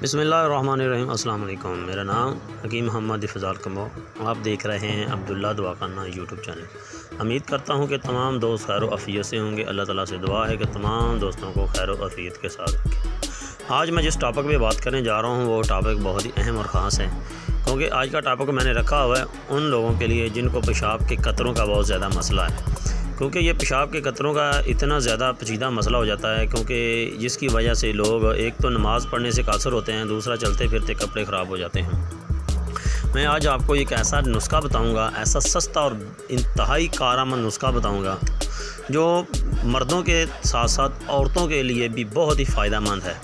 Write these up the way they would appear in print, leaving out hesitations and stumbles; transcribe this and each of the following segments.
بسم اللہ الرحمن الرحیم۔ السلام علیکم، میرا نام حکیم محمد فضال کمو، آپ دیکھ رہے ہیں عبداللہ دعا کرنا یوٹیوب چینل۔ امید کرتا ہوں کہ تمام دوست خیر و عافیت سے ہوں گے۔ اللہ تعالیٰ سے دعا ہے کہ تمام دوستوں کو خیر و عافیت کے ساتھ رکھے۔ آج میں جس ٹاپک پہ بات کرنے جا رہا ہوں وہ ٹاپک بہت ہی اہم اور خاص ہے، کیونکہ آج کا ٹاپک میں نے رکھا ہوا ہے ان لوگوں کے لیے جن کو پیشاب کے قطروں کا بہت زیادہ مسئلہ ہے، کیونکہ یہ پیشاب کے قطروں کا اتنا زیادہ پیچیدہ مسئلہ ہو جاتا ہے، کیونکہ جس کی وجہ سے لوگ ایک تو نماز پڑھنے سے قاصر ہوتے ہیں، دوسرا چلتے پھرتے کپڑے خراب ہو جاتے ہیں۔ میں آج آپ کو ایک ایسا نسخہ بتاؤں گا، ایسا سستا اور انتہائی کارآمد نسخہ بتاؤں گا جو مردوں کے ساتھ ساتھ عورتوں کے لیے بھی بہت ہی فائدہ مند ہے،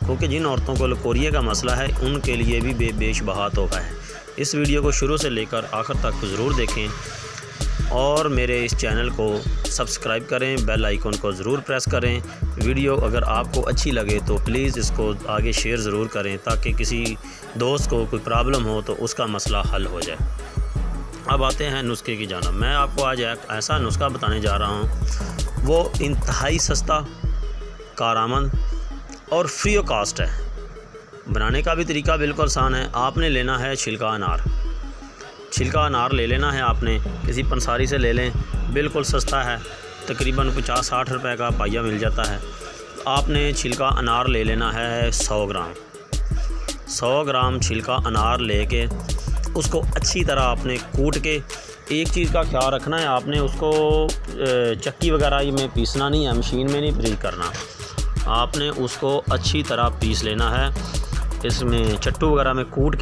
کیونکہ جن عورتوں کو لکوریا کا مسئلہ ہے ان کے لیے بھی بیش بہا تحفہ ہے۔ اس ویڈیو کو شروع سے لے کر آخر تک ضرور دیکھیں اور میرے اس چینل کو سبسکرائب کریں، بیل آئیکن کو ضرور پریس کریں۔ ویڈیو اگر آپ کو اچھی لگے تو پلیز اس کو آگے شیئر ضرور کریں تاکہ کسی دوست کو کوئی پرابلم ہو تو اس کا مسئلہ حل ہو جائے۔ اب آتے ہیں نسخے کی جانب۔ میں آپ کو آج ایک ایسا نسخہ بتانے جا رہا ہوں، وہ انتہائی سستا، کارآمد اور فری آف کاسٹ ہے۔ بنانے کا بھی طریقہ بالکل آسان ہے۔ آپ نے لینا ہے چھلکا انار، چھلکا انار لے لینا ہے، آپ نے کسی پنساری سے لے لیں، بالکل سستا ہے، تقریباً 50-60 روپے کا پائیا مل جاتا ہے۔ آپ نے چھلکا انار لے لینا ہے 100 گرام چھلکا انار لے کے اس کو اچھی طرح آپ نے کوٹ کے، ایک چیز کا خیال رکھنا ہے، آپ نے اس کو چکی وغیرہ میں پیسنا نہیں ہے، مشین میں نہیں بریک کرنا، آپ نے اس کو اچھی طرح پیس لینا ہے۔ اس میں چٹو وغیرہ میں کوٹ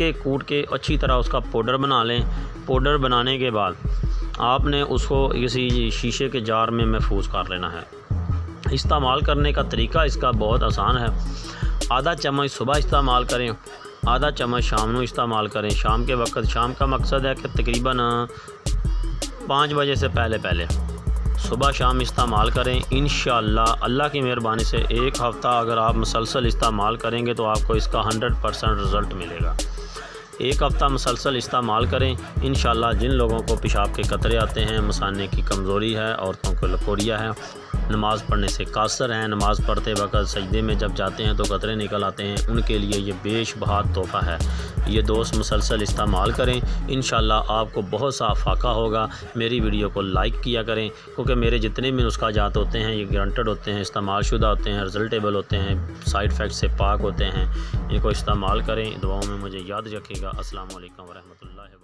کے اچھی طرح اس کا پاؤڈر بنا لیں۔ پاؤڈر بنانے کے بعد آپ نے اس کو کسی شیشے کے جار میں محفوظ کر لینا ہے۔ استعمال کرنے کا طریقہ اس کا بہت آسان ہے۔ آدھا چمچ صبح استعمال کریں، آدھا چمچ شام کو استعمال کریں۔ شام کے وقت، شام کا مقصد ہے کہ تقریباً 5 بجے سے پہلے صبح شام استعمال کریں۔ انشاءاللہ اللہ کی مہربانی سے ایک ہفتہ اگر آپ مسلسل استعمال کریں گے تو آپ کو اس کا 100% رزلٹ ملے گا۔ ایک ہفتہ مسلسل استعمال کریں، انشاءاللہ جن لوگوں کو پیشاب کے قطرے آتے ہیں، مثانے کی کمزوری ہے، عورتوں کو لکوریا ہے، نماز پڑھنے سے قاصر ہیں، نماز پڑھتے وقت سجدے میں جب جاتے ہیں تو قطرے نکل آتے ہیں، ان کے لیے یہ بیش بہا تحفہ ہے۔ یہ دوست مسلسل استعمال کریں، انشاءاللہ آپ کو بہت سا افاقہ ہوگا۔ میری ویڈیو کو لائک کیا کریں، کیونکہ میرے جتنے بھی نسخہ جات ہوتے ہیں یہ گارنٹیڈ ہوتے ہیں، استعمال شدہ ہوتے ہیں، رزلٹیبل ہوتے ہیں، سائیڈ افیکٹ سے پاک ہوتے ہیں۔ ان کو استعمال کریں، دعاؤں میں مجھے یاد رکھیے گا۔ السلام علیکم ورحمۃ اللہ وبرکاتہ۔